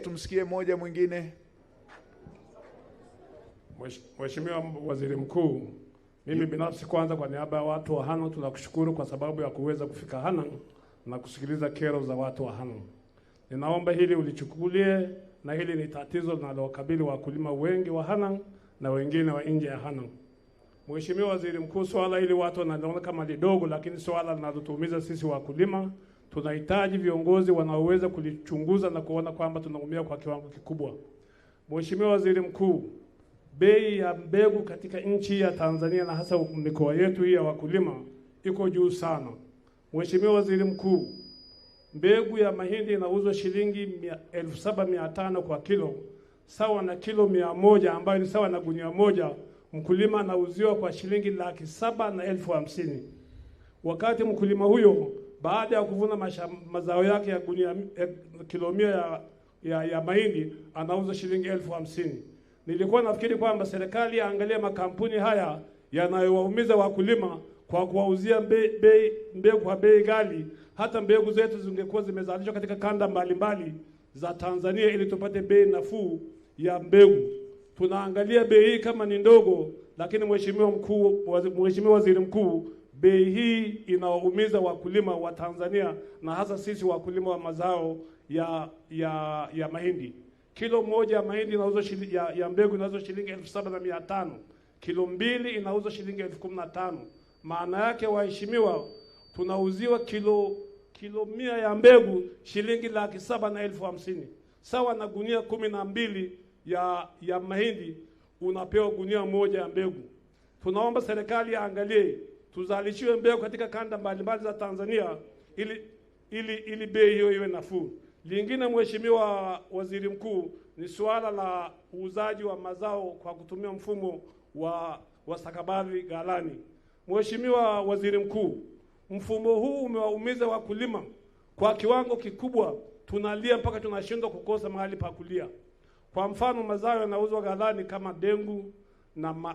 Tumsikie mmoja mwingine. Mheshimiwa Waziri Mkuu, mimi binafsi kwanza kwa niaba ya watu wa Hanang tunakushukuru kwa sababu ya kuweza kufika Hanang na kusikiliza kero za watu wa Hanang. Ninaomba hili ulichukulie, na hili ni tatizo linalowakabili wakulima wengi wa Hanang na wengine wa nje ya Hanang. Mheshimiwa Waziri Mkuu, swala hili watu wanaona kama lidogo, lakini swala linalotuumiza sisi wakulima. Tunahitaji viongozi wanaoweza kulichunguza na kuona kwamba tunaumia kwa kiwango kikubwa. Mheshimiwa Waziri Mkuu, bei ya mbegu katika nchi ya Tanzania na hasa mikoa yetu hii ya wakulima iko juu sana. Mheshimiwa Waziri Mkuu, mbegu ya mahindi inauzwa shilingi 7,500 kwa kilo, sawa na kilo 100 ambayo ni sawa na gunia moja. Mkulima anauziwa kwa shilingi 750,000. Wakati mkulima huyo baada ya kuvuna mazao yake ya gunia kilo 100 ya mahindi anauza shilingi 50,000. Nilikuwa nafikiri kwamba serikali yaangalia makampuni haya yanayowaumiza wakulima kwa kuwauzia mbegu kwa bei ghali. Hata mbegu zetu zingekuwa zimezalishwa katika kanda mbalimbali za Tanzania ili tupate bei nafuu ya mbegu. Tunaangalia bei hii kama ni ndogo, lakini Mheshimiwa Waziri Mkuu, bei hii inawaumiza wakulima wa Tanzania na hasa sisi wakulima wa mazao ya mahindi. Kilo moja ya mahindi inauzwa ya mbegu inauzwa shilingi 7,500. Kilo 2 inauzwa shilingi 15,000. Maana yake waheshimiwa, tunauziwa kilo 100 ya mbegu shilingi 750,000. Sawa na gunia 12 ya mahindi unapewa gunia moja ya mbegu. Tunaomba serikali aangalie tuzalishiwe mbegu katika kanda mbalimbali za Tanzania ili bei hiyo iwe nafuu. Lingine Mheshimiwa Waziri Mkuu, ni suala la uuzaji wa mazao kwa kutumia mfumo wa stakabadhi ghalani. Mheshimiwa Waziri Mkuu, mfumo huu umewaumiza wakulima kwa kiwango kikubwa. Tunalia mpaka tunashindwa kukosa mahali pa kulia. Kwa mfano, mazao yanauzwa ghalani kama dengu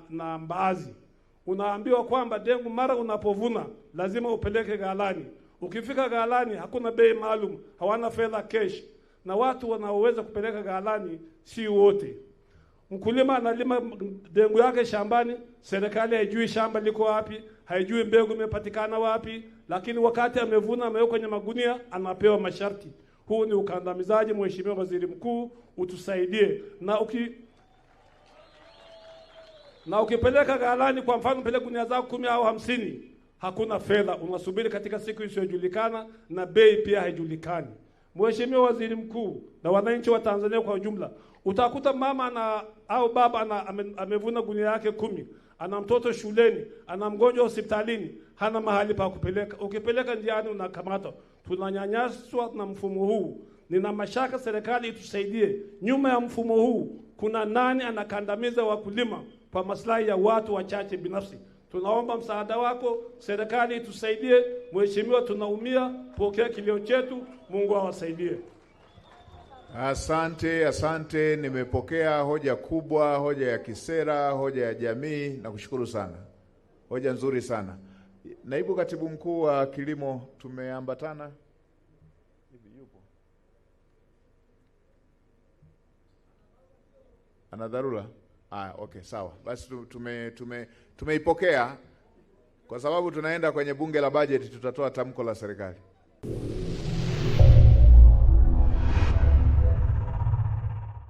na mbaazi. Unaambiwa kwamba dengu mara unapovuna lazima upeleke ghalani. Ukifika ghalani hakuna bei maalum, hawana fedha cash, na watu wanaoweza kupeleka ghalani si wote. Mkulima analima dengu yake shambani, serikali haijui shamba liko wapi, haijui mbegu imepatikana wapi, lakini wakati amevuna ameweka kwenye magunia anapewa masharti. Huu ni ukandamizaji. Mheshimiwa Waziri Mkuu, utusaidie. Na ukipeleka ghalani, kwa mfano peleka gunia zako 10 au 50, hakuna fedha, unasubiri katika siku isiyojulikana na bei pia haijulikani. Mheshimiwa Waziri Mkuu na wananchi wa Tanzania kwa ujumla, utakuta mama au baba amevuna gunia yake 10, ana mtoto shuleni, ana mgonjwa hospitalini, hana mahali pa kupeleka. Ukipeleka njiani unakamatwa. Tunanyanyaswa na mfumo huu. Nina mashaka serikali itusaidie. Nyuma ya mfumo huu kuna nani anakandamiza wakulima kwa maslahi ya watu wachache binafsi? Tunaomba msaada wako, serikali itusaidie. Mheshimiwa, tunaumia, pokea kilio chetu, Mungu awasaidie. Asante. Nimepokea hoja kubwa, hoja ya kisera, hoja ya jamii, na kushukuru sana. Hoja nzuri sana. Naibu Katibu Mkuu wa Kilimo, tumeambatana. Hivi yupo? Ana dharura? Okay, sawa. Basi tumeipokea. Kwa sababu tunaenda kwenye bunge la bajeti, tutatoa tamko la serikali.